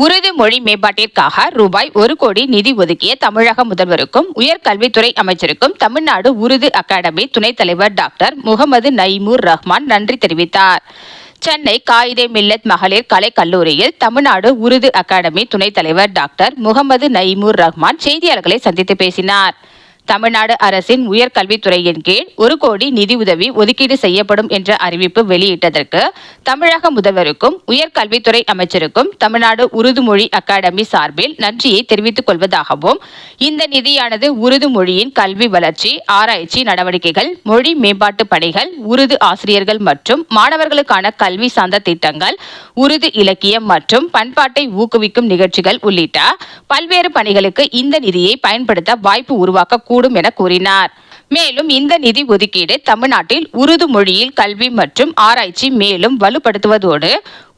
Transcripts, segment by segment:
உருது மொழி மேம்பாட்டிற்காக ரூபாய் 1 கோடி நிதி ஒதுக்கிய தமிழக முதல்வருக்கும் உயர்கல்வித்துறை அமைச்சருக்கும் தமிழ்நாடு உருது அகாடமி துணைத் தலைவர் டாக்டர் முகமது நயீமுர் ரஹ்மான் நன்றி தெரிவித்தார். சென்னை காயிதே மில்லத் மகளிர் கலைக் கல்லூரியில் தமிழ்நாடு உருது அகாடமி துணைத் தலைவர் டாக்டர் முகமது நயீமுர் ரஹ்மான் செய்தியாளர்களை சந்தித்து பேசினார். தமிழ்நாடு அரசின் உயர்கல்வித்துறையின் கீழ் 1 கோடி நிதியுதவி ஒதுக்கீடு செய்யப்படும் என்ற அறிவிப்பு வெளியிட்டதற்கு தமிழக முதல்வருக்கும் உயர்கல்வித்துறை அமைச்சருக்கும் தமிழ்நாடு உருது மொழி அகாடமி சார்பில் நன்றியை தெரிவித்துக் கொள்வதாகவும், இந்த நிதியானது உருது மொழியின் கல்வி வளர்ச்சி, ஆராய்ச்சி நடவடிக்கைகள், மொழி மேம்பாட்டு பணிகள், உருது ஆசிரியர்கள் மற்றும் மாணவர்களுக்கான கல்வி சார்ந்த திட்டங்கள், உருது இலக்கியம் மற்றும் பண்பாட்டை ஊக்குவிக்கும் நிகழ்ச்சிகள் உள்ளிட்ட பல்வேறு பணிகளுக்கு இந்த நிதியை பயன்படுத்த வாய்ப்பு உருவாக்க என கூறினார். மேலும் இந்த நிதி ஒதுக்கீடு தமிழ்நாட்டில் உருது மொழியில் கல்வி மற்றும் ஆராய்ச்சி மேலும் வலுப்படுத்துவதோடு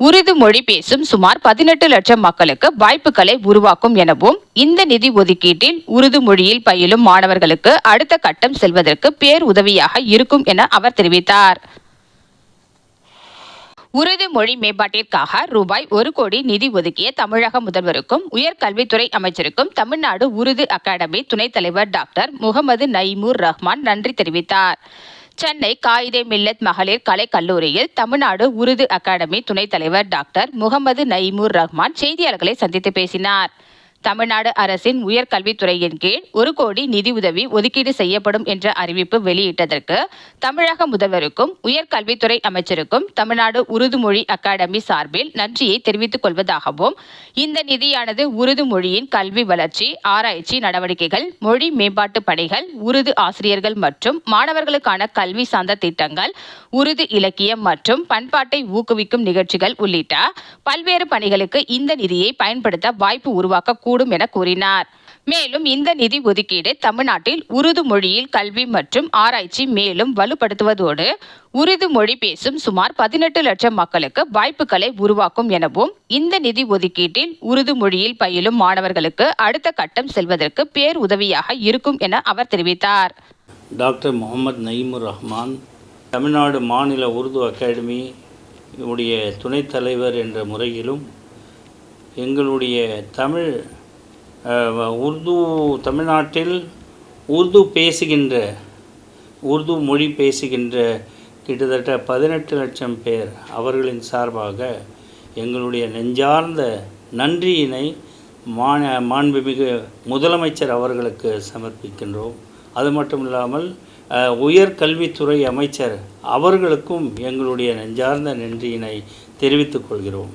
உருது மொழி பேசும் சுமார் 18 லட்சம் மக்களுக்கு வாய்ப்புகளை உருவாக்கும் எனவும், இந்த நிதி ஒதுக்கீட்டில் உருது மொழியில் பயிலும் மாணவர்களுக்கு அடுத்த கட்டம் செல்வதற்கு பேருதவியாக இருக்கும் என அவர் தெரிவித்தார். உருது மொழி மேம்பாட்டிற்காக ரூபாய் 1 கோடி நிதி ஒதுக்கிய தமிழக முதல்வருக்கும் உயர்கல்வித்துறை அமைச்சருக்கும் தமிழ்நாடு உருது அகாடமி துணைத் தலைவர் டாக்டர் முகமது நயீமுர் ரஹ்மான் நன்றி தெரிவித்தார். சென்னை காயிதே மில்லத் மகளிர் கலைக் கல்லூரியில் தமிழ்நாடு உருது அகாடமி துணைத் தலைவர் டாக்டர் முகமது நயீமுர் ரஹ்மான் செய்தியாளர்களை சந்தித்து பேசினார். தமிழ்நாடு அரசின் உயர்கல்வித்துறையின் கீழ் 1 கோடி நிதியுதவி ஒதுக்கீடு செய்யப்படும் என்ற அறிவிப்பு வெளியிட்டதற்கு தமிழக முதல்வருக்கும் உயர்கல்வித்துறை அமைச்சருக்கும் தமிழ்நாடு உருது மொழி அகாடமி சார்பில் நன்றியை தெரிவித்துக் கொள்வதாகவும், இந்த நிதியானது உருது மொழியின் கல்வி வளர்ச்சி, ஆராய்ச்சி நடவடிக்கைகள், மொழி மேம்பாட்டு பணிகள், உருது ஆசிரியர்கள் மற்றும் மாணவர்களுக்கான கல்வி சார்ந்த திட்டங்கள், உருது இலக்கியம் மற்றும் பண்பாட்டை ஊக்குவிக்கும் நிகழ்ச்சிகள் உள்ளிட்ட பல்வேறு பணிகளுக்கு இந்த நிதியை பயன்படுத்த வாய்ப்பு உருவாக்க என கூறினார். மேலும் இந்த நிதி ஒதுக்கீடு தமிழ்நாட்டில் உருது மொழியில் கல்வி மற்றும் ஆராய்ச்சி மேலும் வலுப்படுத்துவதோடு உருது மொழி பேசும் சுமார் 18 லட்சம் மக்களுக்கு வாய்ப்புகளை உருவாக்கும் எனவும், இந்த நிதி ஒதுக்கீட்டில் உருது மொழியில் பயிலும் மாணவர்களுக்கு அடுத்த கட்டம் செல்வதற்கு பேருதவியாக இருக்கும் என அவர் தெரிவித்தார். டாக்டர் முகமது நயீமுர் ரஹ்மான் தமிழ்நாடு மாநில உருது அகாடமி உடைய துணைத் தலைவர் என்ற முறையிலும் எங்களுடைய தமிழ்நாட்டில் உருது மொழி பேசுகின்ற கிட்டத்தட்ட 18 லட்சம் பேர் அவர்களின் சார்பாக எங்களுடைய நெஞ்சார்ந்த நன்றியினை மாண்புமிகு முதலமைச்சர் அவர்களுக்கு சமர்ப்பிக்கின்றோம். அது மட்டும் இல்லாமல் உயர்கல்வித்துறை அமைச்சர் அவர்களுக்கும் எங்களுடைய நெஞ்சார்ந்த நன்றியினை தெரிவித்துக் கொள்கிறோம்.